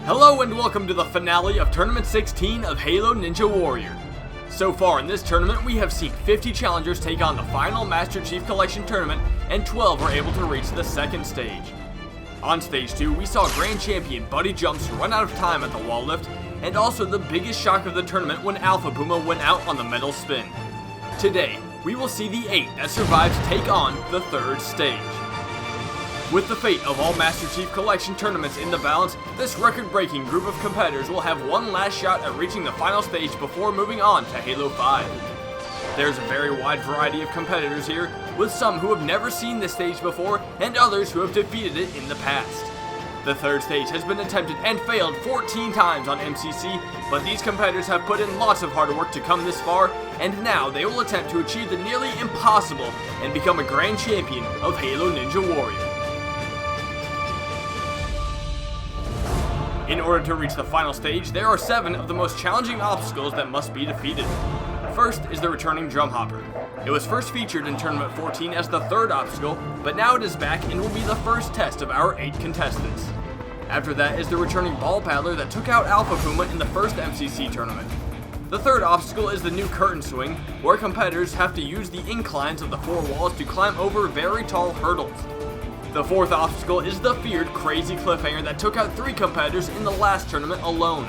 Hello and welcome to the finale of Tournament 16 of Halo Ninja Warrior. So far in this tournament, we have seen 50 challengers take on the final Master Chief Collection tournament, and 12 were able to reach the second stage. On stage 2, we saw Grand Champion Buddy Jumps run out of time at the wall lift, and also the biggest shock of the tournament when Alpha Puma went out on the metal spin. Today, we will see the 8 that survived to take on the third stage. With the fate of all Master Chief Collection tournaments in the balance, this record-breaking group of competitors will have one last shot at reaching the final stage before moving on to Halo 5. There's a very wide variety of competitors here, with some who have never seen this stage before and others who have defeated it in the past. The third stage has been attempted and failed 14 times on MCC, but these competitors have put in lots of hard work to come this far, and now they will attempt to achieve the nearly impossible and become a Grand Champion of Halo Ninja Warrior. In order to reach the final stage, there are 7 of the most challenging obstacles that must be defeated. First is the returning drum hopper. It was first featured in Tournament 14 as the third obstacle, but now it is back and will be the first test of our 8 contestants. After that is the returning ball paddler that took out Alpha Puma in the first MCC tournament. The third obstacle is the new curtain swing, where competitors have to use the inclines of the 4 walls to climb over very tall hurdles. The fourth obstacle is the feared crazy cliffhanger that took out 3 competitors in the last tournament alone.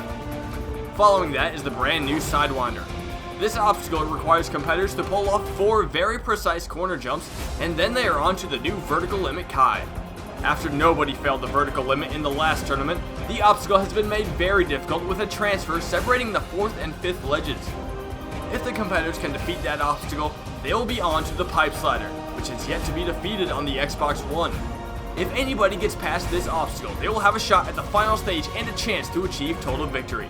Following that is the brand new Sidewinder. This obstacle requires competitors to pull off 4 very precise corner jumps, and then they are on to the new vertical limit Kai. After nobody failed the vertical limit in the last tournament, the obstacle has been made very difficult with a transfer separating the 4th and 5th ledges. If the competitors can defeat that obstacle, they will be on to the pipe slider, which is yet to be defeated on the Xbox One. If anybody gets past this obstacle, they will have a shot at the final stage and a chance to achieve total victory.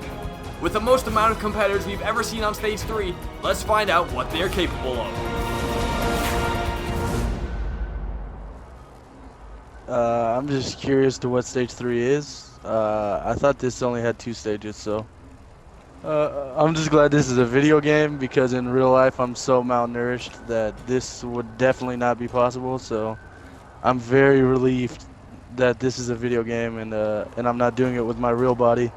With the most amount of competitors we've ever seen on stage 3, let's find out what they are capable of. I'm just curious to what stage 3 is. I thought this only had 2 stages, so I'm just glad this is a video game, because in real life I'm so malnourished that this would definitely not be possible, so I'm very relieved that this is a video game, and I'm not doing it with my real body,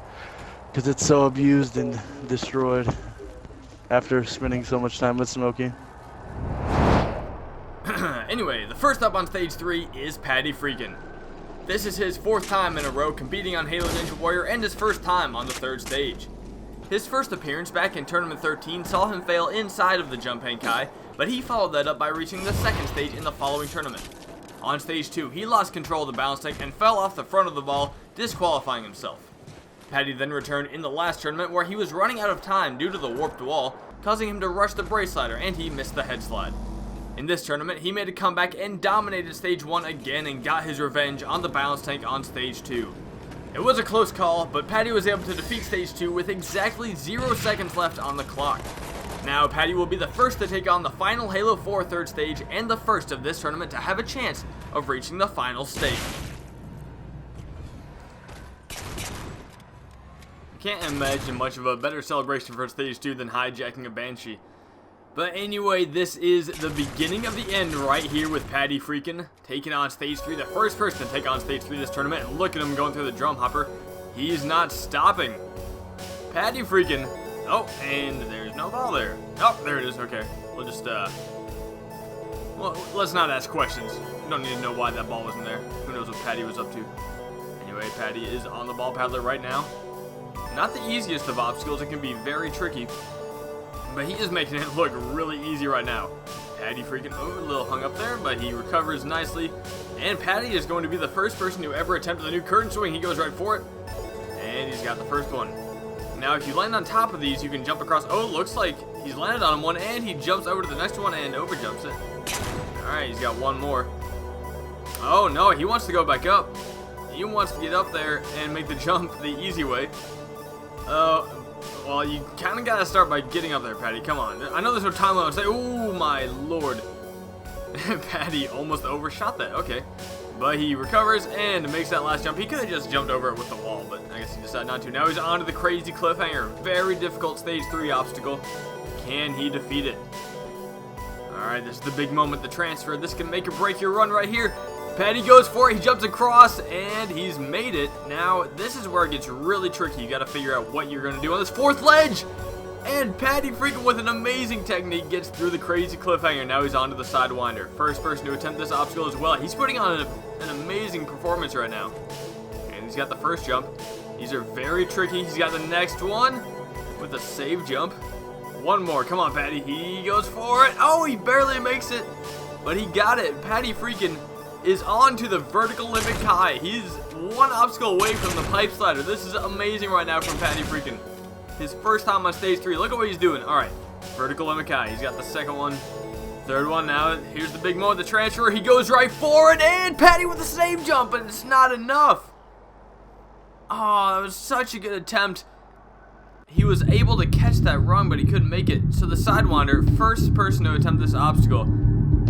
because it's so abused and destroyed after spending so much time with Smokey. Anyway, the first up on stage 3 is Patty Freakin'. This is his 4th time in a row competing on Halo Ninja Warrior and his first time on the third stage. His first appearance back in Tournament 13 saw him fail inside of the Jump Hang Kai, but he followed that up by reaching the second stage in the following tournament. On stage 2, he lost control of the balance tank and fell off the front of the ball, disqualifying himself. Patty then returned in the last tournament, where he was running out of time due to the warped wall, causing him to rush the brace slider, and he missed the head slide. In this tournament, he made a comeback and dominated stage 1 again and got his revenge on the balance tank on stage 2. It was a close call, but Patty was able to defeat stage 2 with exactly 0 seconds left on the clock. Now, Patty will be the first to take on the final Halo 4 third stage and the first of this tournament to have a chance of reaching the final stage. I can't imagine much of a better celebration for stage 2 than hijacking a Banshee. But anyway, this is the beginning of the end right here with Patty Freakin' taking on stage 3, the first person to take on stage 3 this tournament, and look at him going through the drum hopper. He's not stopping. Patty Freakin'. Oh, and there's no ball there. Oh, there it is. Okay. We'll just, well, let's not ask questions. We don't need to know why that ball wasn't there. Who knows what Patty was up to. Anyway, Patty is on the ball paddler right now. Not the easiest of obstacles. It can be very tricky. But he is making it look really easy right now. Patty Freakin', oh, a little hung up there, but he recovers nicely. And Patty is going to be the first person to ever attempt the new curtain swing. He goes right for it. And he's got the first one. Now, if you land on top of these, you can jump across. Oh, it looks like he's landed on one, and he jumps over to the next one and overjumps it. Alright, he's got one more. Oh, no, he wants to go back up. He wants to get up there and make the jump the easy way. Well, you kind of got to start by getting up there, Patty. Come on. I know there's no time limit. Say, oh, my lord. Patty almost overshot that. Okay. But he recovers and makes that last jump. He could have just jumped over it with the wall, but I guess he decided not to. Now he's on to the crazy cliffhanger. Very difficult stage 3 obstacle. Can he defeat it? Alright, this is the big moment, the transfer. This can make or break your run right here. Patty goes for it, he jumps across, and he's made it. Now, this is where it gets really tricky. You gotta figure out what you're gonna do on this fourth ledge. And Patty freaking with an amazing technique gets through the crazy cliffhanger. Now he's onto the Sidewinder. First person to attempt this obstacle as well. He's putting on an amazing performance right now. And he's got the first jump. These are very tricky. He's got the next one with a save jump. One more. Come on, Patty. He goes for it. Oh, he barely makes it. But he got it. Patty freaking is on to the vertical limit high. He's one obstacle away from the pipe slider. This is amazing right now from Patty freaking. His first time on stage 3. Look at what he's doing. Alright. Vertical limit high. He's got the second one. Third one now. Here's the big moment. The transfer. He goes right for it. And Patty with the save jump. But it's not enough. Oh, that was such a good attempt. He was able to catch that rung, but he couldn't make it. So the Sidewinder, first person to attempt this obstacle.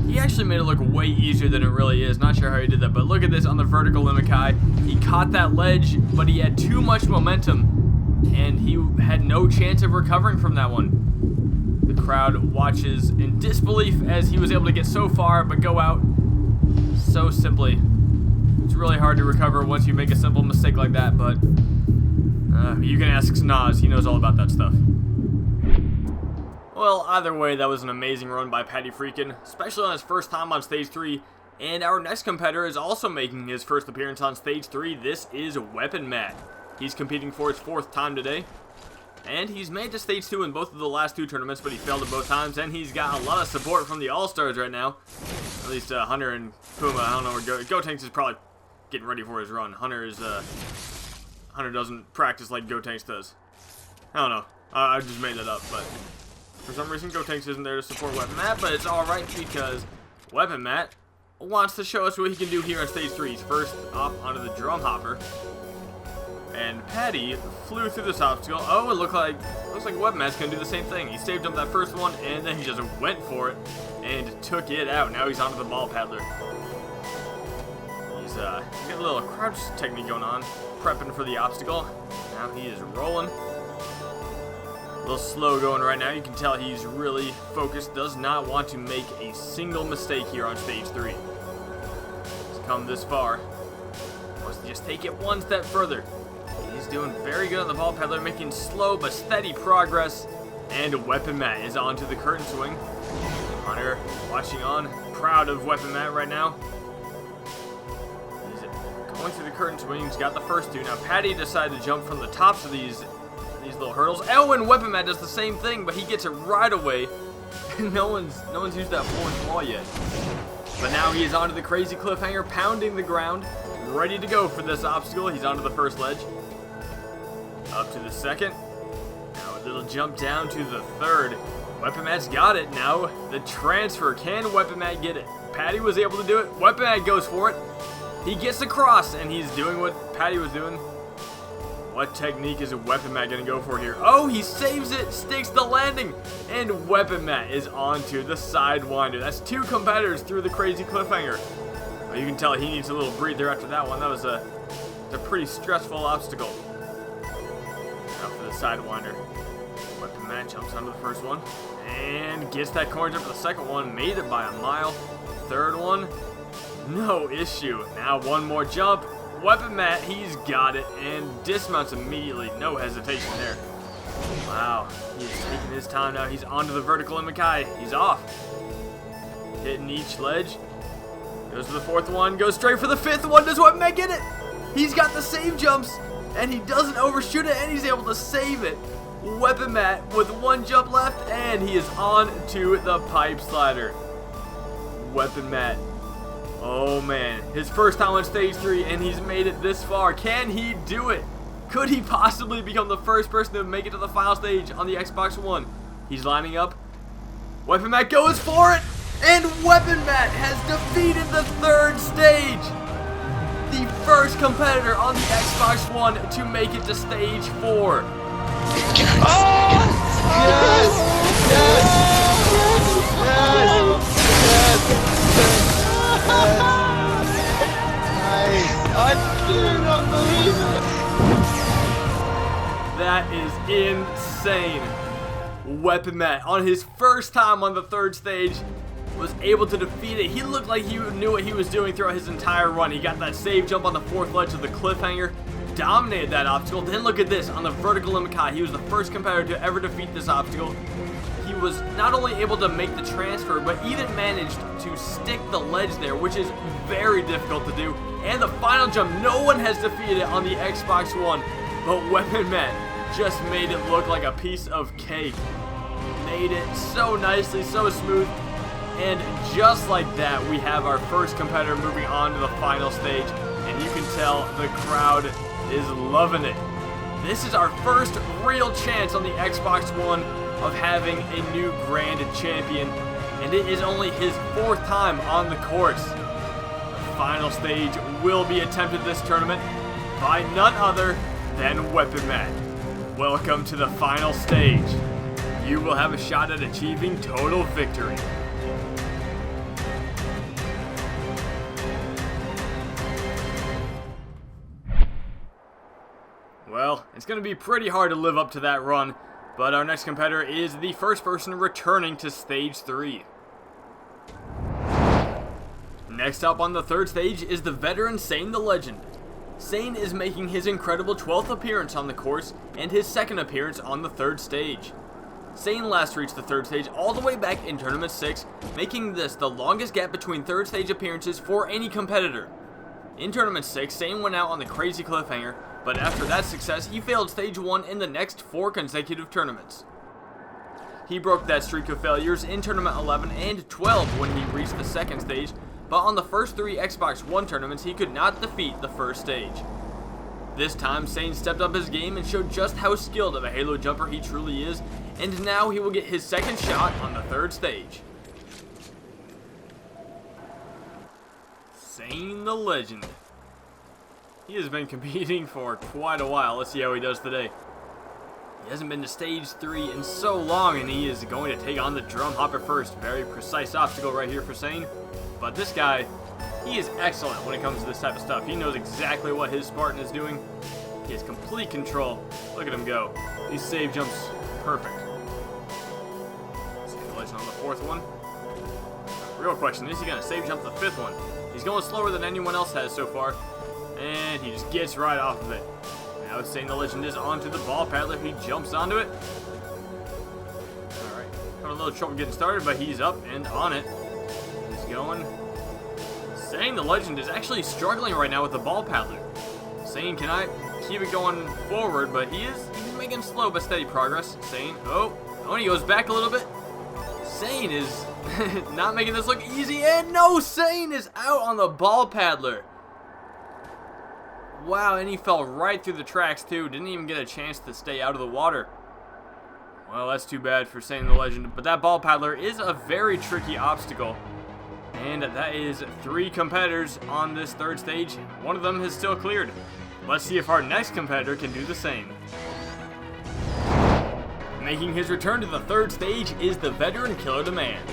He actually made it look way easier than it really is. Not sure how he did that, but look at this on the vertical limit high. He caught that ledge, but he had too much momentum, and he had no chance of recovering from that one. The crowd watches in disbelief as he was able to get so far, but go out so simply. It's really hard to recover once you make a simple mistake like that, but you can ask Snaz, he knows all about that stuff. Well, either way, that was an amazing run by Patty freaking, especially on his first time on stage 3. And our next competitor is also making his first appearance on stage 3. This is Weapon Matt. He's competing for his 4th time today. And he's made to stage 2 in both of the last 2 tournaments, but he failed at both times. And he's got a lot of support from the All-Stars right now. At least Hunter and Puma, I don't know where Gotenks is probably getting ready for his run. Hunter doesn't practice like Gotenks does. I don't know. I just made that up, but for some reason Gotenks isn't there to support Weapon Matt, but it's alright because Weapon Matt wants to show us what he can do here on stage 3. He's first up onto the drum hopper. And Patty flew through this obstacle. Oh, it looks like Weapon Matt's gonna do the same thing. He saved up that first one and then he just went for it and took it out. Now he's onto the ball paddler. He's got a little crouch technique going on, prepping for the obstacle. Now he is rolling. A little slow going right now. You can tell he's really focused. Does not want to make a single mistake here on stage 3. He's come this far. Wants to just take it one step further. He's doing very good on the ball paddler, making slow but steady progress. And Weapon Matt is onto the curtain swing. Hunter watching on, proud of Weapon Matt right now. Going through the curtain swing, he's got the first 2. Now Patty decided to jump from the tops of these little hurdles. Oh, and Weapon Matt does the same thing, but he gets it right away. no one's used that 4th wall yet. But now he is onto the crazy cliffhanger, pounding the ground, ready to go for this obstacle. He's onto the first ledge. Up to the second. Now a little jump down to the 3rd. Weapon Matt's got it. Now the transfer. Can Weapon Matt get it? Patty was able to do it. Weapon Matt goes for it. He gets across, and he's doing what Patty was doing. What technique is Weapon Matt going to go for here? Oh, he saves it, sticks the landing, and Weapon Matt is onto the Sidewinder. That's 2 competitors through the crazy cliffhanger. Well, you can tell he needs a little breather after that one. That was a pretty stressful obstacle. Now for the Sidewinder. Weapon Matt jumps onto the first one, and gets that corner jump for the second one. Made it by a mile. Third one. No issue. Now one more jump. Weapon Matt, he's got it, and dismounts immediately. No hesitation there. Wow, he's taking his time now. He's onto the vertical limit high. He's off. Hitting each ledge. Goes to the 4th one. Goes straight for the 5th one. Does Weapon Matt get it? He's got the save jumps, and he doesn't overshoot it, and he's able to save it. Weapon Matt with 1 jump left, and he is on to the pipe slider. Weapon Matt. Oh man, his first time on stage 3, and he's made it this far. Can he do it? Could he possibly become the first person to make it to the final stage on the Xbox One? He's lining up. Weapon Matt goes for it, and Weapon Matt has defeated the 3rd stage. The first competitor on the Xbox One to make it to stage 4. Yes! Oh! Yes! Yes! Yes! Yes! Nice! I do not believe it! That is insane. Weapon Matt on his first time on the 3rd stage was able to defeat it. He looked like he knew what he was doing throughout his entire run. He got that save jump on the 4th ledge of the cliffhanger, dominated that obstacle. Then look at this, on the vertical limit high. He was the first competitor to ever defeat this obstacle. He was not only able to make the transfer, but even managed to stick the ledge there, which is very difficult to do. And the final jump, no one has defeated it on the Xbox One, but Weapon Man just made it look like a piece of cake. Made it so nicely, so smooth. And just like that, we have our first competitor moving on to the final stage. And you can tell the crowd is loving it. This is our first real chance on the Xbox One of having a new grand champion. And it is only his 4th time on the course. The final stage will be attempted this tournament by none other than Weapon Man. Welcome to the final stage. You will have a shot at achieving total victory. Well, it's going to be pretty hard to live up to that run, but our next competitor is the first person returning to Stage 3. Next up on the 3rd stage is the veteran Sane the Legend. Sane is making his incredible 12th appearance on the course and his 2nd appearance on the 3rd stage. Sane last reached the 3rd stage all the way back in Tournament 6, making this the longest gap between 3rd stage appearances for any competitor. In Tournament 6, Sane went out on the crazy cliffhanger, but after that success, he failed Stage 1 in the next 4 consecutive tournaments. He broke that streak of failures in Tournament 11 and 12 when he reached the 2nd stage, but on the first 3 Xbox One tournaments, he could not defeat the 1st stage. This time, Sane stepped up his game and showed just how skilled of a Halo jumper he truly is, and now he will get his 2nd shot on the 3rd stage. Sane the Legend. He has been competing for quite a while. Let's see how he does today. He hasn't been to Stage 3 in so long, and he is going to take on the Drum Hopper first. Very precise obstacle right here for Sane. But this guy, he is excellent when it comes to this type of stuff. He knows exactly what his Spartan is doing. He has complete control. Look at him go. These save jumps, perfect. Simulation on the 4th one. Real question, is he going to save jump the 5th one? He's going slower than anyone else has so far. And he just gets right off of it. Now it's Sane the Legend is onto the ball paddler. He jumps onto it. Alright, having a little trouble getting started, but he's up and on it. He's going. Sane the Legend is actually struggling right now with the ball paddler. Sane cannot keep it going forward, but he's making slow but steady progress. Sane, and he goes back a little bit. Sane is not making this look easy, and no, Sane is out on the ball paddler. Wow, and he fell right through the tracks too. Didn't even get a chance to stay out of the water. Well, that's too bad for Sane the Legend, but that ball paddler is a very tricky obstacle. And that is 3 competitors on this 3rd stage. One of them has still cleared. Let's see if our next competitor can do the same. Making his return to the 3rd stage is the veteran Killer Demand.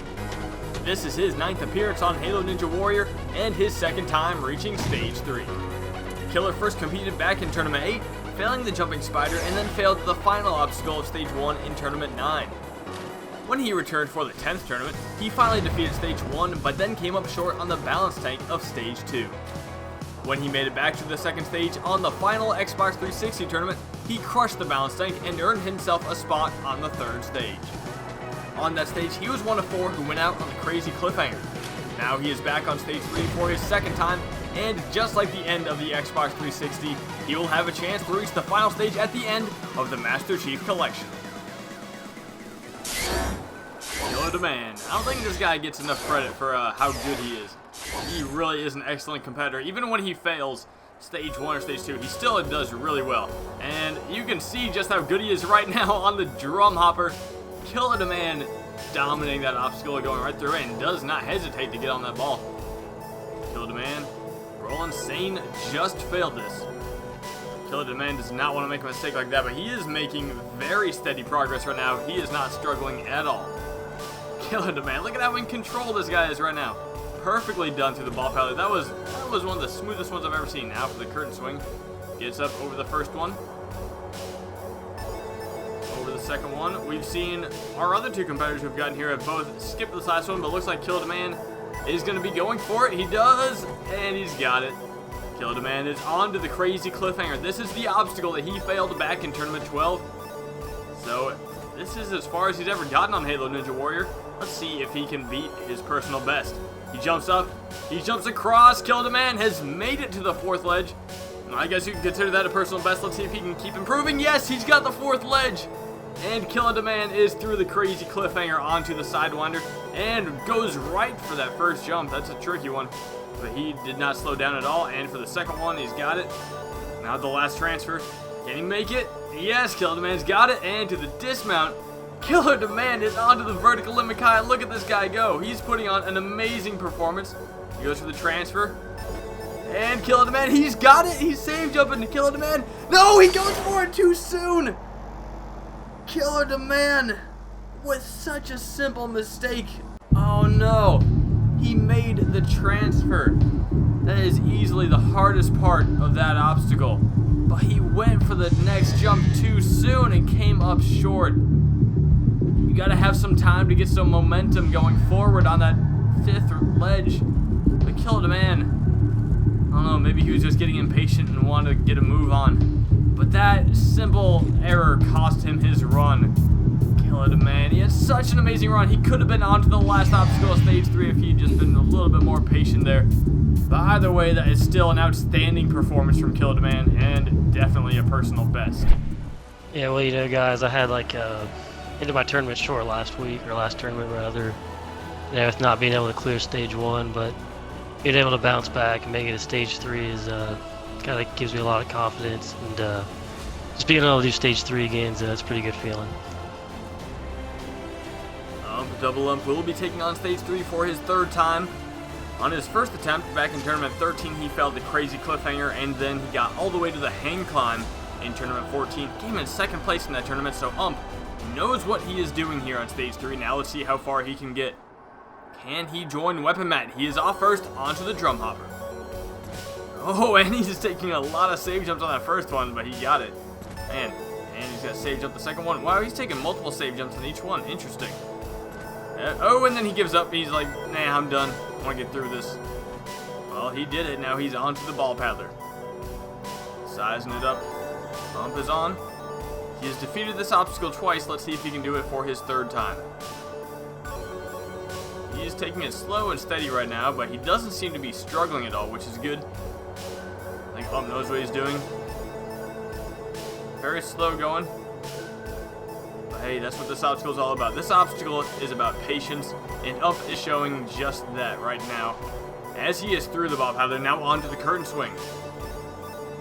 This is his 9th appearance on Halo Ninja Warrior and his 2nd time reaching Stage 3. Killer first competed back in Tournament 8, failing the jumping spider, and then failed the final obstacle of Stage 1 in Tournament 9. When he returned for the 10th tournament, he finally defeated Stage 1, but then came up short on the balance tank of Stage 2. When he made it back to the 2nd stage on the final Xbox 360 tournament, he crushed the balance tank and earned himself a spot on the 3rd stage. On that stage, he was one of 4 who went out on the crazy cliffhanger. Now he is back on Stage 3 for his 2nd time, and just like the end of the Xbox 360, he will have a chance to reach the final stage at the end of the Master Chief Collection. Killer Demand. I don't think this guy gets enough credit for how good he is. He really is an excellent competitor. Even when he fails Stage 1 or Stage 2, he still does really well. And you can see just how good he is right now on the Drum Hopper. Killer Demand dominating that obstacle, going right through it, and does not hesitate to get on that ball. Killer Demand. Roland Sane just failed this. Killer Demand does not want to make a mistake like that, but he is making very steady progress right now. He is not struggling at all. Killer Demand, look at how in control this guy is right now. Perfectly done through the ball paddler. That was one of the smoothest ones I've ever seen. Now for the curtain swing. Gets up over the first one. over the second one. We've seen our other two competitors who've gotten here have both skipped this last one, but looks like Kill Demand is going to be going for it. He does, and he's got it. Kill Demand is on to the crazy cliffhanger. This is the obstacle that he failed back in Tournament 12. So this is as far as he's ever gotten on Halo Ninja Warrior. Let's see if he can beat his personal best. He jumps up, he jumps across. Kill Demand has made it to the fourth ledge. I guess you can consider that a personal best. Let's see if he can keep improving. Yes, he's got the fourth ledge. And Kill Demand is through the crazy cliffhanger onto the Sidewinder and goes right for that first jump. That's a tricky one, but he did not slow down at all. And for the second one, he's got it. Now the last transfer. Can he make it? Yes, Kill Demand's got it. And to the dismount, Killer Demand is onto the vertical limit. Look at this guy go. He's putting on an amazing performance. He goes for the transfer. And Killer Demand, he's got it. He's safe jumping to Killer Demand. No, he goes for it too soon. Killer Demand with such a simple mistake. Oh no, he made the transfer. That is easily the hardest part of that obstacle. But he went for the next jump too soon and came up short. You gotta have some time to get some momentum going forward on that fifth ledge. But Killer Demand, I don't know, maybe he was just getting impatient and wanted to get a move on. But that simple error cost him his run. Killer Demand, he had such an amazing run. He could have been on to the last obstacle of stage 3 if he'd just been a little bit more patient there. But either way, that is still an outstanding performance from Killer Demand and definitely a personal best. Yeah, well, you know, guys, I had ended my tournament short last week, or last tournament rather. You know, with not being able to clear stage 1, but being able to bounce back and make it to stage 3 is kind of gives me a lot of confidence, and just being able to do stage 3 again, that's a pretty good feeling. Double Ump will be taking on stage 3 for his third time. On his first attempt back in Tournament 13, he failed the crazy cliffhanger, and then he got all the way to the hang climb in Tournament 14. Came in second place in that tournament, so Ump knows what he is doing here on stage 3. Now let's see how far he can get. Can he join Weapon Mat? He is off first onto the Drum Hopper. Oh, and he's taking a lot of save jumps on that first one, but he got it. Man, and he's got save jump the second one. Wow, he's taking multiple save jumps on each one. Interesting. Oh, and then he gives up. He's like, nah, I'm done. I want to get through this. Well, he did it. Now he's on to the Ball Paddler. Sizing it up. Ump is on. He has defeated this obstacle twice. Let's see if he can do it for his third time. He is taking it slow and steady right now, but he doesn't seem to be struggling at all, which is good. I think Ump knows what he's doing. Very slow going. But hey, that's what this obstacle is all about. This obstacle is about patience, and Ump is showing just that right now. As he is through the Ball Paddler, now onto the curtain swing.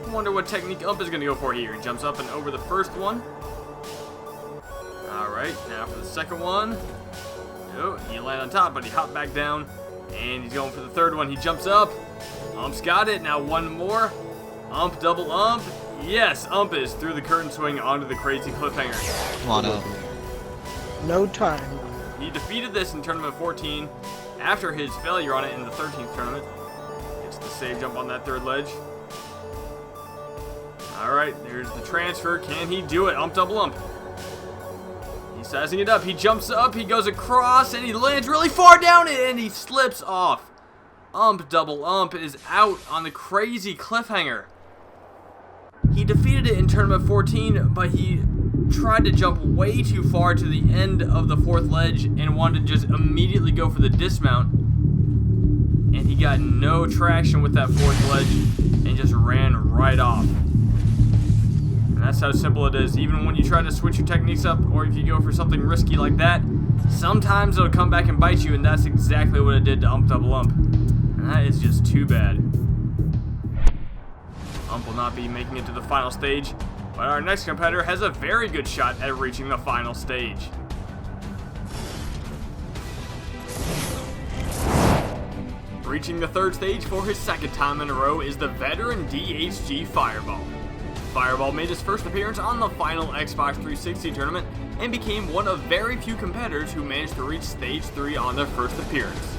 I wonder what technique Ump is going to go for here. He jumps up and over the first one. Alright, now for the second one. Oh, he landed on top, but he hopped back down. And he's going for the third one. He jumps up. Ump's got it. Now one more. Ump, double Ump. Yes, Ump is through the curtain swing onto the crazy cliffhanger. Come on up. No time. He defeated this in Tournament 14 after his failure on it in the 13th tournament. Gets the save jump on that third ledge. Alright, there's the transfer. Can he do it? Ump, double Ump. He's sizing it up. He jumps up. He goes across, and he lands really far down, and he slips off. Ump, double Ump is out on the crazy cliffhanger. He defeated it in Tournament 14, but he tried to jump way too far to the end of the fourth ledge and wanted to just immediately go for the dismount. And he got no traction with that fourth ledge and just ran right off. And that's how simple it is. Even when you try to switch your techniques up, or if you go for something risky like that, sometimes it'll come back and bite you, and that's exactly what it did to Ump, double Ump. And that is just too bad. Ump will not be making it to the final stage, but our next competitor has a very good shot at reaching the final stage. Reaching the third stage for his second time in a row is the veteran DHG Fireball. Fireball made his first appearance on the final Xbox 360 tournament and became one of very few competitors who managed to reach stage 3 on their first appearance.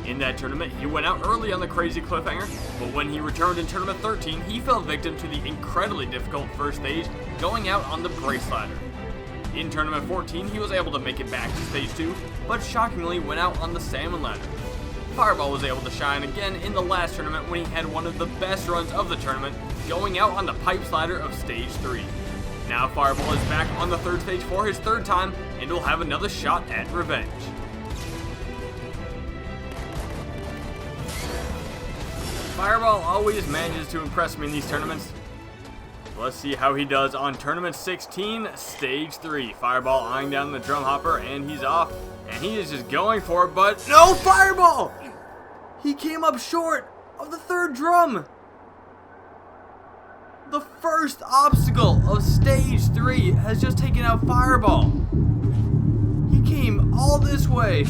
In that tournament, he went out early on the crazy cliffhanger, but when he returned in Tournament 13, he fell victim to the incredibly difficult first stage, going out on the brace ladder. In Tournament 14, he was able to make it back to Stage 2, but shockingly went out on the salmon ladder. Fireball was able to shine again in the last tournament when he had one of the best runs of the tournament, going out on the pipes ladder of Stage 3. Now Fireball is back on the third stage for his third time, and will have another shot at revenge. Fireball always manages to impress me in these tournaments. Let's see how he does on Tournament 16, Stage 3. Fireball eyeing down the drum hopper, and he's off. And he is just going for it, but no, Fireball! He came up short of the third drum. The first obstacle of Stage 3 has just taken out Fireball. He came all this way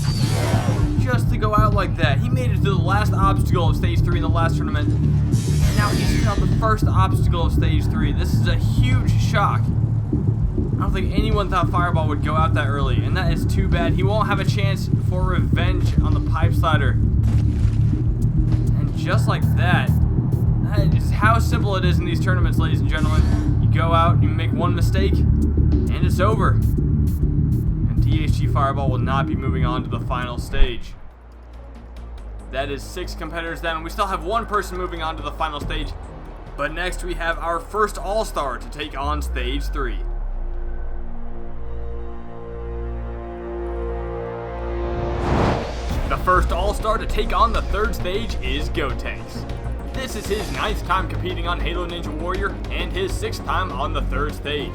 just to go out like that. He made it to the last obstacle of Stage 3 in the last tournament. And now he's taken out the first obstacle of Stage 3. This is a huge shock. I don't think anyone thought Fireball would go out that early, and that is too bad. He won't have a chance for revenge on the pipe slider. And just like that is how simple it is in these tournaments, ladies and gentlemen. You go out, you make one mistake, and it's over. And DHG Fireball will not be moving on to the final stage. That is 6 competitors down. We still have one person moving on to the final stage. But next we have our first All-Star to take on Stage 3. The first All-Star to take on the third stage is Gotenks. This is his 9th time competing on Halo Ninja Warrior and his 6th time on the third stage.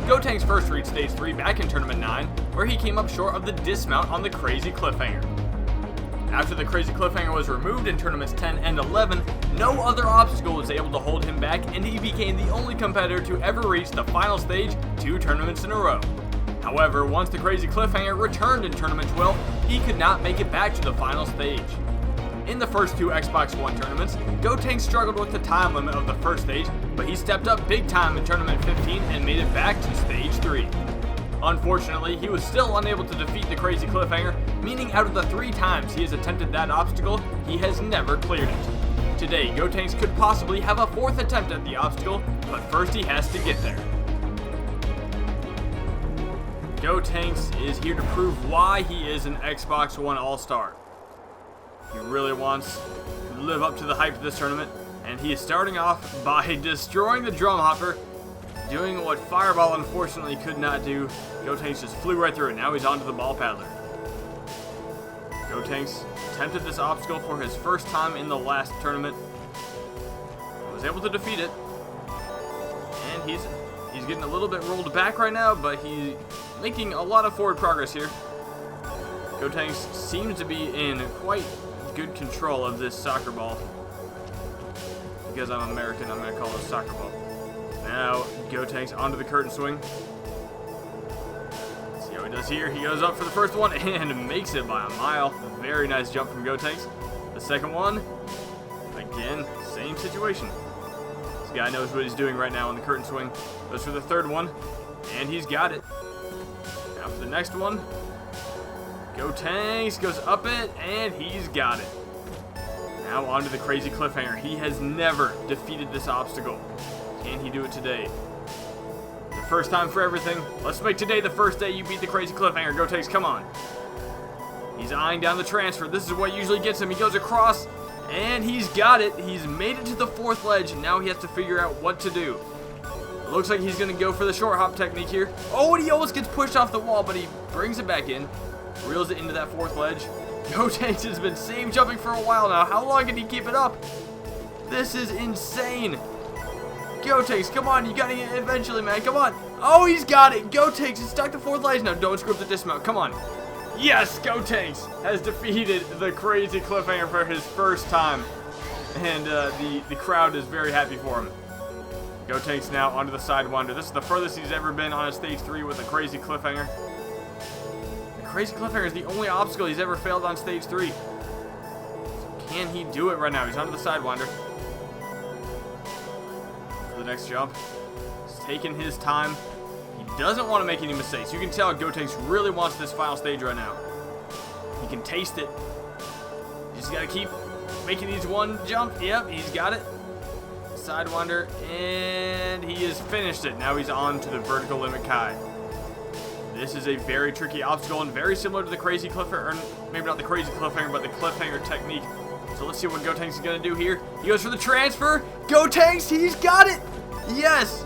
Gotenks first reached Stage 3 back in Tournament 9, where he came up short of the dismount on the Crazy Cliffhanger. After the Crazy Cliffhanger was removed in Tournaments 10 and 11, no other obstacle was able to hold him back, and he became the only competitor to ever reach the final stage 2 tournaments in a row. However, once the Crazy Cliffhanger returned in Tournament 12, he could not make it back to the final stage. In the first 2 Xbox One tournaments, Gotenks struggled with the time limit of the first stage, but he stepped up big time in Tournament 15 and made it back to Stage 3. Unfortunately, he was still unable to defeat the Crazy Cliffhanger, meaning out of the 3 times he has attempted that obstacle, he has never cleared it. Today, Gotenks could possibly have a 4th attempt at the obstacle, but first he has to get there. Gotenks is here to prove why he is an Xbox One All-Star. He really wants to live up to the hype of this tournament, and he is starting off by destroying the drum hopper, doing what Fireball unfortunately could not do. Gotenks just flew right through it. Now he's onto the ball paddler. Gotenks attempted this obstacle for his first time in the last tournament. Was able to defeat it, and he's getting a little bit rolled back right now, but he's making a lot of forward progress here. Gotenks seems to be in quite good control of this soccer ball. Because I'm American, I'm going to call it a soccer ball. Now, Gotenks onto the curtain swing. Let's see how he does here. He goes up for the first one and makes it by a mile. A very nice jump from Gotenks. The second one, again, same situation. This guy knows what he's doing right now on the curtain swing. Goes for the third one, and he's got it. Now for the next one, Gotenks goes up it, and he's got it. Now onto the Crazy Cliffhanger. He has never defeated this obstacle. Can he do it today? The first time for everything. Let's make today the first day you beat the Crazy Cliffhanger. Gotenks, come on. He's eyeing down the transfer. This is what usually gets him. He goes across, and he's got it. He's made it to the 4th ledge, and now he has to figure out what to do. It looks like he's going to go for the short hop technique here. Oh, and he almost gets pushed off the wall, but he brings it back in. Reels it into that 4th ledge. Gotenks has been same jumping for a while now. How long can he keep it up? This is insane. Gotenks, come on. You got to get it eventually, man. Come on. Oh, he's got it. Gotenks is stuck to 4th ledge now. Don't screw up the dismount. Come on. Yes, Gotenks has defeated the Crazy Cliffhanger for his first time. And the crowd is very happy for him. Gotenks now onto the Sidewinder. This is the furthest he's ever been on a Stage 3 with a Crazy Cliffhanger. Crazy Cliffhanger is the only obstacle he's ever failed on Stage 3. So can he do it right now? He's onto the Sidewinder. For the next jump. He's taking his time. He doesn't want to make any mistakes. You can tell Gotenks really wants this final stage right now. He can taste it. You just got to keep making these one jump. Yep, he's got it. Sidewinder, and he has finished it. Now he's on to the Vertical Limit Kai. This is a very tricky obstacle and very similar to the crazy cliffhanger, or maybe not the crazy cliffhanger, but the cliffhanger technique. So let's see what Gotenks is going to do here. He goes for the transfer. Gotenks, he's got it! Yes!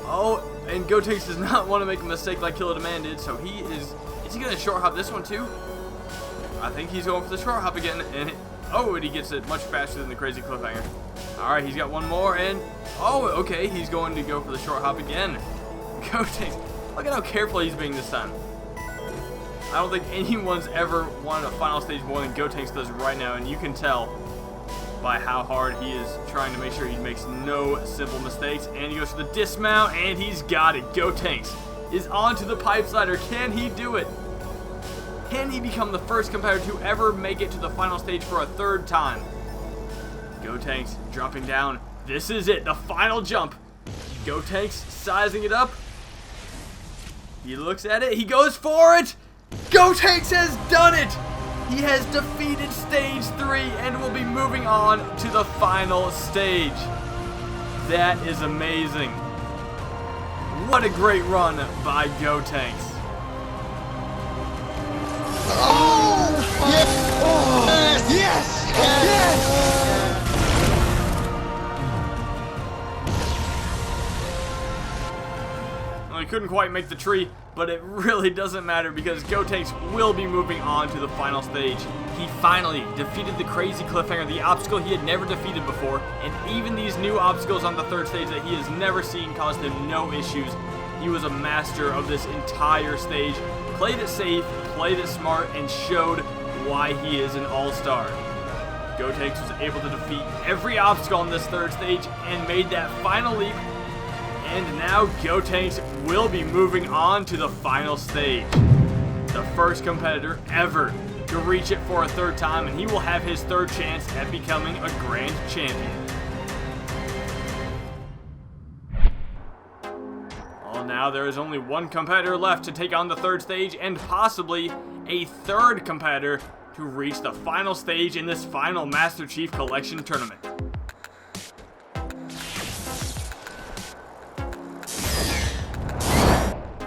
Oh, and Gotenks does not want to make a mistake like Killer Demand did, so he is he going to short hop this one too? I think he's going for the short hop again, and and he gets it much faster than the crazy cliffhanger. Alright, he's got one more, and okay, he's going to go for the short hop again. Gotenks, look at how careful he's being this time. I don't think anyone's ever won a final stage more than Gotenks does right now, and you can tell by how hard he is trying to make sure he makes no simple mistakes. And he goes for the dismount, and he's got it. Gotenks is onto the pipe slider. Can he do it? Can he become the first competitor to ever make it to the final stage for a third time? Gotenks dropping down. This is it, the final jump. Gotenks sizing it up. He looks at it. He goes for it. Gotenks has done it! He has defeated stage 3 and will be moving on to the final stage. That is amazing. What a great run by Gotenks. Oh! Yes! Yes! Yes! Well, he couldn't quite make the tree, but it really doesn't matter because Gotenks will be moving on to the final stage. He finally defeated the crazy cliffhanger, the obstacle he had never defeated before, and even these new obstacles on the third stage that he has never seen caused him no issues. He was a master of this entire stage, played it safe, played it smart, and showed why he is an all-star. Gotenks was able to defeat every obstacle on this third stage and made that final leap. And now Gotenks will be moving on to the final stage. The first competitor ever to reach it for a third time, and he will have his third chance at becoming a grand champion. Well, now there is only one competitor left to take on the third stage, and possibly a third competitor to reach the final stage in this final Master Chief Collection tournament.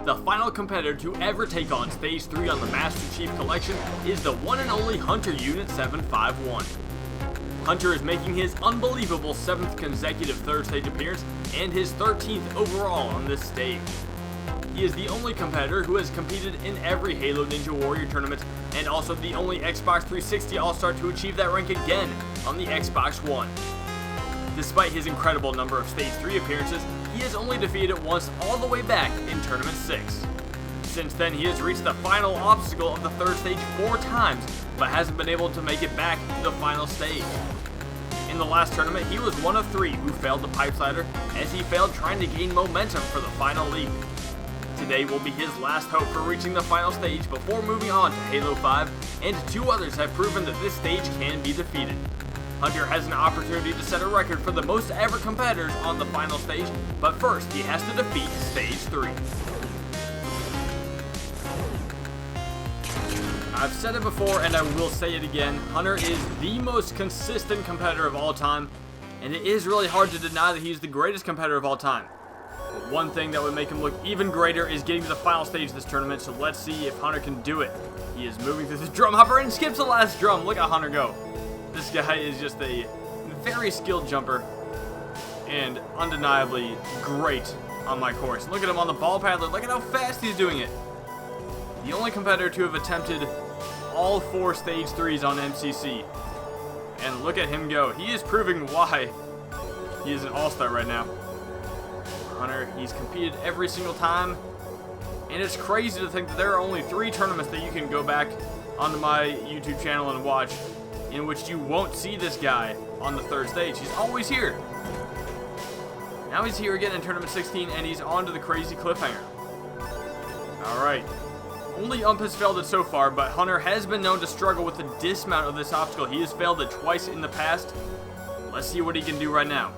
The final competitor to ever take on Stage 3 on the Master Chief Collection is the one and only Hunter Unit 751. Hunter is making his unbelievable 7th consecutive third stage appearance and his 13th overall on this stage. He is the only competitor who has competed in every Halo Ninja Warrior tournament and also the only Xbox 360 All-Star to achieve that rank again on the Xbox One. Despite his incredible number of Stage 3 appearances, he has only defeated it once all the way back in Tournament 6. Since then, he has reached the final obstacle of the third stage 4 times, but hasn't been able to make it back to the final stage. In the last tournament, he was one of 3 who failed the pipe slider, as he failed trying to gain momentum for the final leap. Today will be his last hope for reaching the final stage before moving on to Halo 5, and 2 others have proven that this stage can be defeated. Hunter has an opportunity to set a record for the most ever competitors on the final stage, but first he has to defeat Stage 3. I've said it before and I will say it again, Hunter is the most consistent competitor of all time, and it is really hard to deny that he's the greatest competitor of all time. But one thing that would make him look even greater is getting to the final stage of this tournament, so let's see if Hunter can do it. He is moving through the drum hopper and skips the last drum. Look at Hunter go. This guy is just a very skilled jumper and undeniably great on my course. Look at him on the ball paddler. Look at how fast he's doing it. The only competitor to have attempted all 4 Stage 3s on MCC. And look at him go. He is proving why he is an all-star right now. Hunter, he's competed every single time. And it's crazy to think that there are only 3 tournaments that you can go back onto my YouTube channel and watch in which you won't see this guy on the third stage. He's always here. Now he's here again in Tournament 16, and he's on to the crazy cliffhanger. Alright. Only Ump has failed it so far, but Hunter has been known to struggle with the dismount of this obstacle. He has failed it twice in the past. Let's see what he can do right now.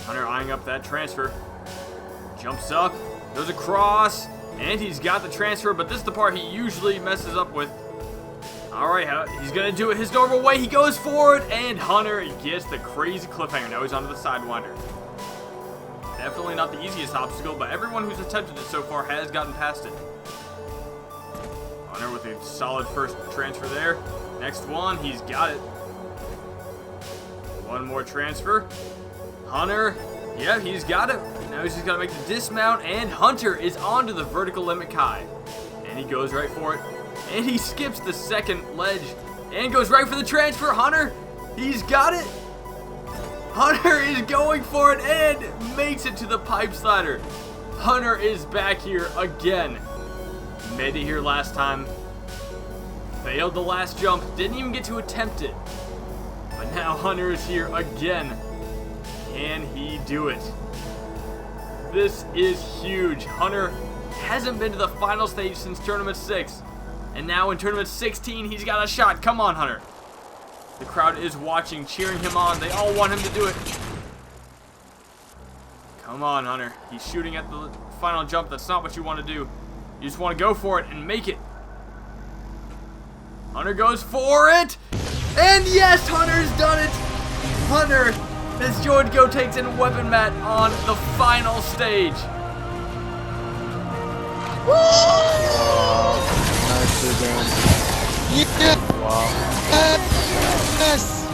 Hunter eyeing up that transfer. Jumps up, goes across, and he's got the transfer, but this is the part he usually messes up with. Alright, he's going to do it his normal way. He goes for it, and Hunter gets the crazy cliffhanger. Now he's onto the Sidewinder. Definitely not the easiest obstacle, but everyone who's attempted it so far has gotten past it. Hunter with a solid first transfer there. Next one, he's got it. One more transfer. Hunter, yeah, he's got it. Now he's just got to make the dismount, and Hunter is onto the vertical limit Kai. And he goes right for it. And he skips the second ledge and goes right for the transfer. Hunter, he's got it. Hunter is going for it and makes it to the pipe slider. Hunter is back here again. Made it here last time. Failed the last jump. Didn't even get to attempt it. But now Hunter is here again. Can he do it? This is huge. Hunter hasn't been to the final stage since Tournament 6. And now in Tournament 16, he's got a shot. Come on, Hunter. The crowd is watching, cheering him on. They all want him to do it. Come on, Hunter. He's shooting at the final jump. That's not what you want to do. You just want to go for it and make it. Hunter goes for it. And yes, Hunter's done it. Hunter has joined Gotenks and Weapon Matt on the final stage. Nicely done. Yeah. Wow. Yes.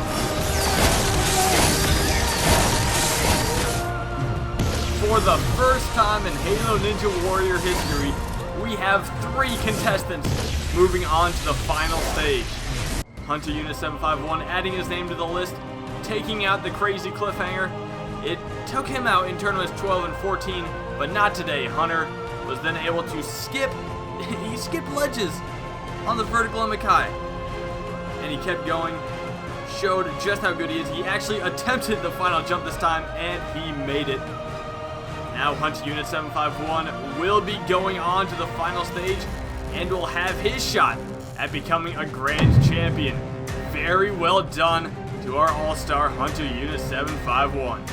For the first time in Halo Ninja Warrior history, we have 3 contestants moving on to the final stage. Hunter Unit 751 adding his name to the list, taking out the crazy cliffhanger. It took him out in tournaments 12 and 14, but not today. Hunter was then able to skip, he skipped ledges on the vertical limit Kai. And he kept going, showed just how good he is. He actually attempted the final jump this time, and he made it. Now Hunter Unit 751 will be going on to the final stage and will have his shot at becoming a grand champion. Very well done to our all-star Hunter Unit 751.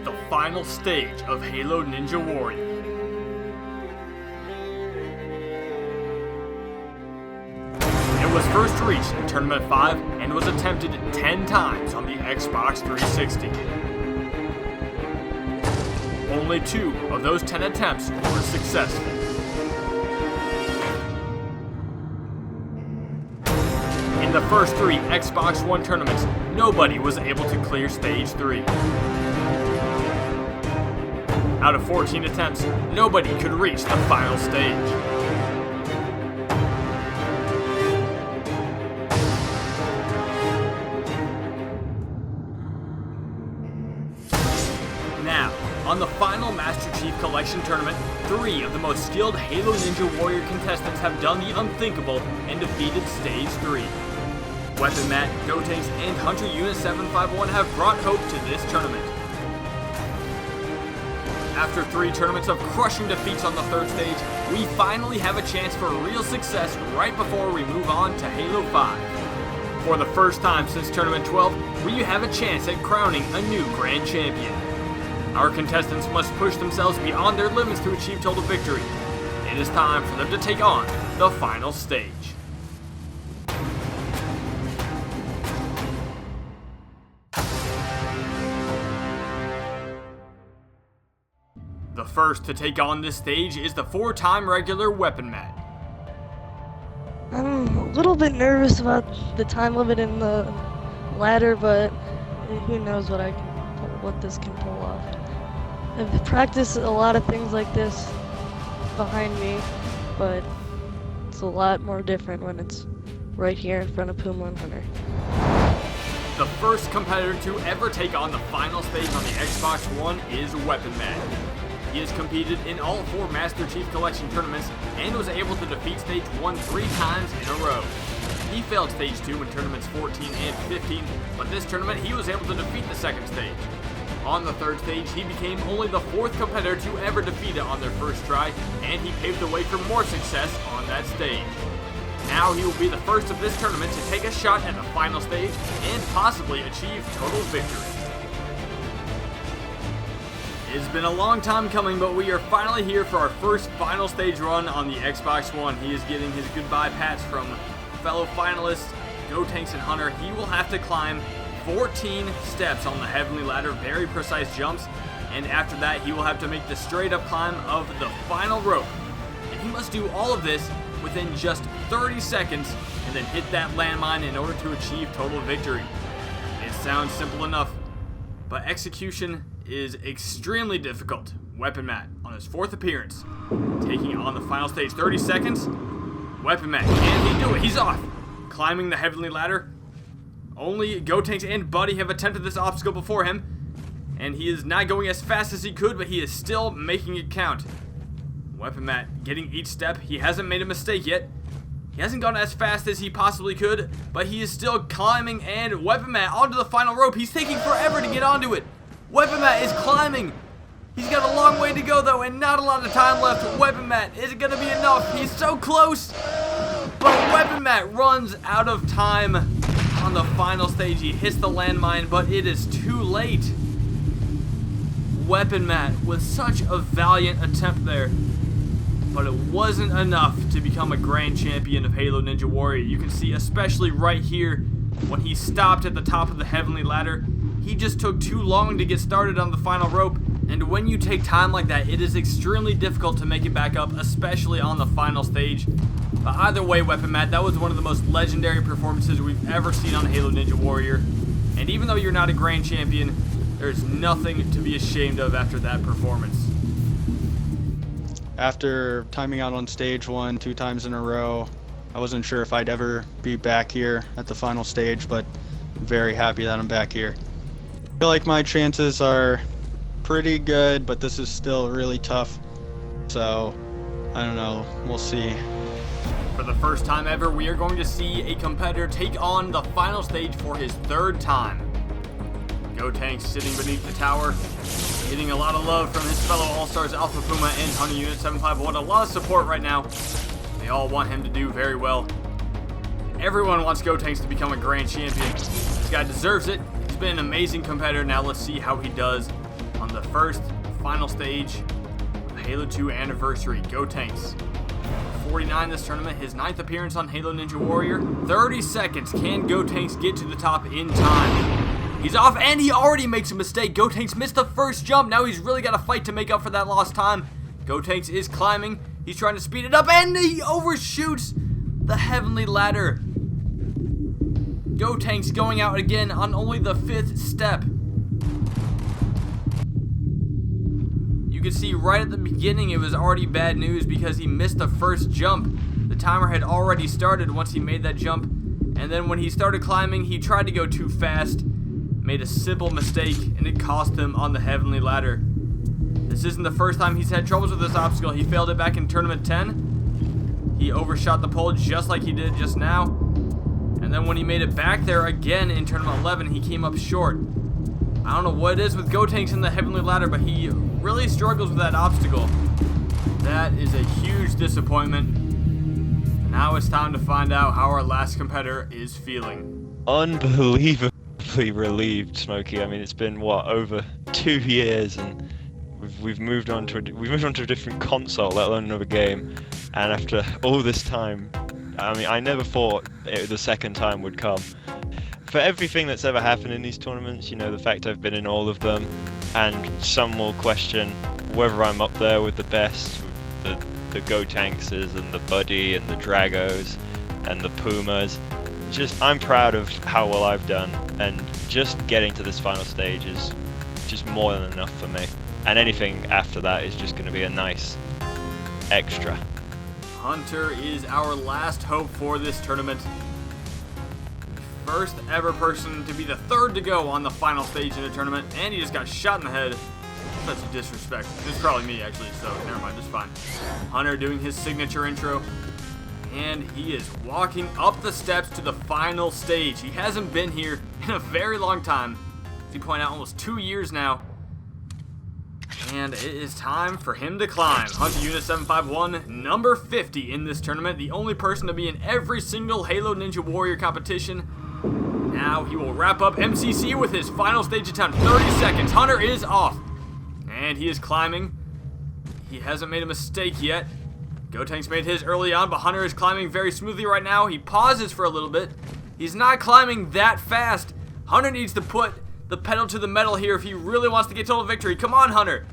The final stage of Halo Ninja Warrior. It was first reached in Tournament 5 and was attempted 10 times on the Xbox 360. Only 2 of those 10 attempts were successful. In the first 3 Xbox One tournaments, nobody was able to clear Stage 3. Out of 14 attempts, nobody could reach the final stage. Now, on the final Master Chief Collection tournament, 3 of the most skilled Halo Ninja Warrior contestants have done the unthinkable and defeated Stage 3. Weapon Matt, Gotenks, and Hunter Unit 751 have brought hope to this tournament. After 3 tournaments of crushing defeats on the 3rd stage, we finally have a chance for real success right before we move on to Halo 5. For the first time since Tournament 12, we have a chance at crowning a new Grand Champion. Our contestants must push themselves beyond their limits to achieve total victory. It is time for them to take on the final stage. The first to take on this stage is the 4-time regular Weapon Matt. I'm a little bit nervous about the time limit in the ladder, but who knows what this can pull off. I've practiced a lot of things like this behind me, but it's a lot more different when it's right here in front of Puma and Hunter. The first competitor to ever take on the final stage on the Xbox One is Weapon Matt. He has competed in all 4 Master Chief Collection tournaments and was able to defeat Stage 1 3 times in a row. He failed Stage 2 in tournaments 14 and 15, but this tournament he was able to defeat the 2nd stage. On the 3rd stage, he became only the 4th competitor to ever defeat it on their first try, and he paved the way for more success on that stage. Now he will be the first of this tournament to take a shot at the final stage and possibly achieve total victory. It's been a long time coming, but we are finally here for our first final stage run on the Xbox One. He is getting his goodbye pats from fellow finalists, Gotenks and Hunter, he will have to climb 14 steps on the Heavenly Ladder, very precise jumps, and after that he will have to make the straight up climb of the final rope. And he must do all of this within just 30 seconds and then hit that landmine in order to achieve total victory. It sounds simple enough, but execution is extremely difficult. Weapon Matt, on his 4th appearance, taking on the final stage. 30 seconds. Weapon Matt, can he do it? He's off. Climbing the Heavenly Ladder. Only Gotenks and Buddy have attempted this obstacle before him, and he is not going as fast as he could, but he is still making it count. Weapon Matt getting each step. He hasn't made a mistake yet. He hasn't gone as fast as he possibly could, but he is still climbing, and Weapon Matt onto the final rope. He's taking forever to get onto it. Weapon Matt is climbing. He's got a long way to go though, and not a lot of time left. Weapon Matt, is it gonna be enough? He's so close, but Weapon Matt runs out of time on the final stage. He hits the landmine, but it is too late. Weapon Matt with such a valiant attempt there, but it wasn't enough to become a grand champion of Halo Ninja Warrior. You can see, especially right here, when he stopped at the top of the Heavenly Ladder, he just took too long to get started on the final rope. And when you take time like that, it is extremely difficult to make it back up, especially on the final stage. But either way, Weapon Matt, that was one of the most legendary performances we've ever seen on Halo Ninja Warrior. And even though you're not a grand champion, there's nothing to be ashamed of after that performance. After timing out on stage 1 2 times in a row, I wasn't sure if I'd ever be back here at the final stage, but I'm very happy that I'm back here. I feel like my chances are pretty good, but this is still really tough. So, I don't know. We'll see. For the first time ever, we are going to see a competitor take on the final stage for his 3rd time. Gotenks sitting beneath the tower, getting a lot of love from his fellow All-Stars Alpha Puma and Hunter Unit 751. A lot of support right now. They all want him to do very well. Everyone wants Gotenks to become a grand champion. This guy deserves it. He's been an amazing competitor. Now let's see how he does on the first final stage of Halo 2 Anniversary. Gotenks, 49 this tournament, his 9th appearance on Halo Ninja Warrior. 30 seconds. Can Gotenks get to the top in time? He's off, and he already makes a mistake. Gotenks missed the first jump. Now he's really got to fight to make up for that lost time. Gotenks is climbing. He's trying to speed it up, and he overshoots the Heavenly Ladder. Gotenks going out again on only the 5th step. You can see right at the beginning it was already bad news because he missed the first jump. The timer had already started once he made that jump, and then when he started climbing, he tried to go too fast, made a simple mistake, and it cost him on the Heavenly Ladder. This isn't the first time he's had troubles with this obstacle. He failed it back in Tournament 10. He overshot the pole just like he did just now. And then when he made it back there again in Tournament 11, he came up short. I don't know what it is with Gotenks in the Heavenly Ladder, but he really struggles with that obstacle. That is a huge disappointment. And now it's time to find out how our last competitor is feeling. Unbelievably relieved, Smokey. I mean, it's been what, over 2 years, and we've moved on to a different console, let alone another game. And after all this time, I mean, I never thought the second time would come. For everything that's ever happened in these tournaments, you know, the fact I've been in all of them, and some will question whether I'm up there with the best, with the Gotenkses and the Buddy and the Dragos and the Pumas. Just, I'm proud of how well I've done, and just getting to this final stage is just more than enough for me. And anything after that is just going to be a nice extra. Hunter is our last hope for this tournament. First ever person to be the 3rd to go on the final stage in a tournament, and he just got shot in the head. Such a disrespect. It's probably me actually, so never mind, it's fine. Hunter doing his signature intro, and he is walking up the steps to the final stage. He hasn't been here in a very long time. As he pointed out, almost 2 years now. And it is time for him to climb. Hunter Unit 751, number 50 in this tournament. The only person to be in every single Halo Ninja Warrior competition. Now he will wrap up MCC with his final stage attempt. 30 seconds. Hunter is off. And he is climbing. He hasn't made a mistake yet. Gotenks made his early on, but Hunter is climbing very smoothly right now. He pauses for a little bit. He's not climbing that fast. Hunter needs to put the pedal to the metal here if he really wants to get total victory. Come on, Hunter.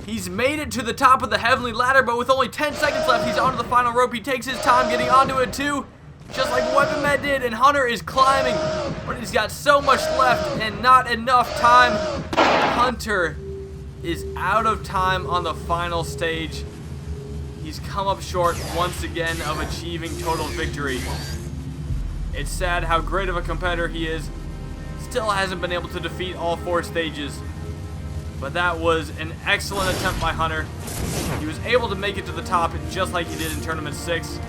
He's made it to the top of the heavenly ladder, but with only 10 seconds left, he's onto the final rope. He takes his time getting onto it too, just like Weapon Man did, and Hunter is climbing, but he's got so much left and not enough time. Hunter is out of time on the final stage. He's come up short once again of achieving total victory. It's sad how great of a competitor he is. Still hasn't been able to defeat all 4 stages. But that was an excellent attempt by Hunter. He was able to make it to the top just like he did in Tournament 6.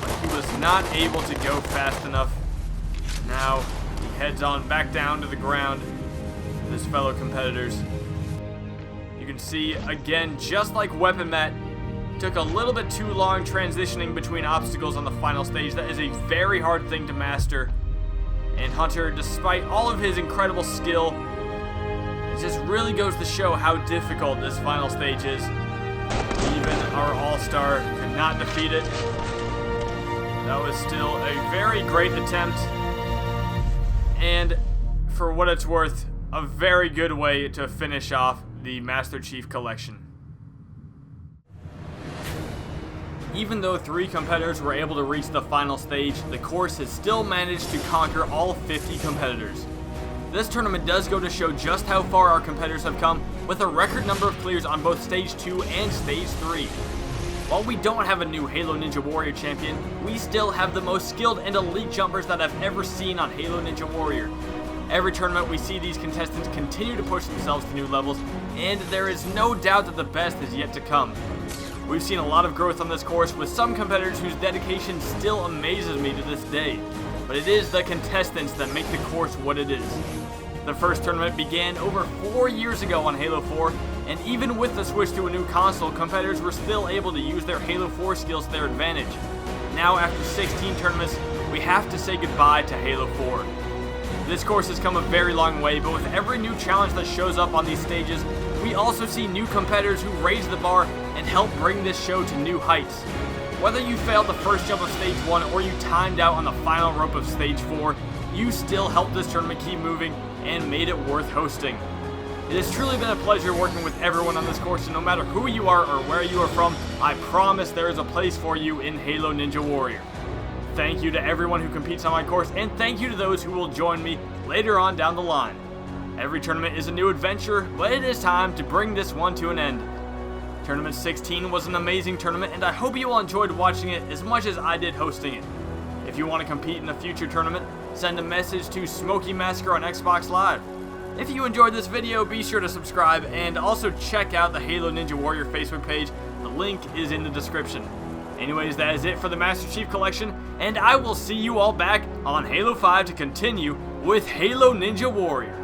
But he was not able to go fast enough. Now he heads on back down to the ground with his fellow competitors. You can see, again, just like Weapon Matt, took a little bit too long transitioning between obstacles on the final stage. That is a very hard thing to master. And Hunter, despite all of his incredible skill, it just really goes to show how difficult this final stage is. Even our all-star could not defeat it. That was still a very great attempt. And for what it's worth, a very good way to finish off the Master Chief Collection. Even though 3 competitors were able to reach the final stage, the course has still managed to conquer all 50 competitors. This tournament does go to show just how far our competitors have come, with a record number of clears on both Stage 2 and Stage 3. While we don't have a new Halo Ninja Warrior champion, we still have the most skilled and elite jumpers that I've ever seen on Halo Ninja Warrior. Every tournament we see these contestants continue to push themselves to new levels, and there is no doubt that the best is yet to come. We've seen a lot of growth on this course, with some competitors whose dedication still amazes me to this day. But it is the contestants that make the course what it is. The first tournament began over 4 years ago on Halo 4, and even with the switch to a new console, competitors were still able to use their Halo 4 skills to their advantage. Now, after 16 tournaments, we have to say goodbye to Halo 4. This course has come a very long way, but with every new challenge that shows up on these stages, we also see new competitors who raise the bar and help bring this show to new heights. Whether you failed the first jump of Stage 1 or you timed out on the final rope of Stage 4, you still helped this tournament keep moving and made it worth hosting. It has truly been a pleasure working with everyone on this course, and no matter who you are or where you are from, I promise there is a place for you in Halo Ninja Warrior. Thank you to everyone who competes on my course, and thank you to those who will join me later on down the line. Every tournament is a new adventure, but it is time to bring this one to an end. Tournament 16 was an amazing tournament, and I hope you all enjoyed watching it as much as I did hosting it. If you want to compete in a future tournament, send a message to SMOKEY MASSACRE on Xbox Live. If you enjoyed this video, be sure to subscribe and also check out the Halo Ninja Warrior Facebook page. The link is in the description. Anyways, that is it for the Master Chief Collection, and I will see you all back on Halo 5 to continue with Halo Ninja Warrior.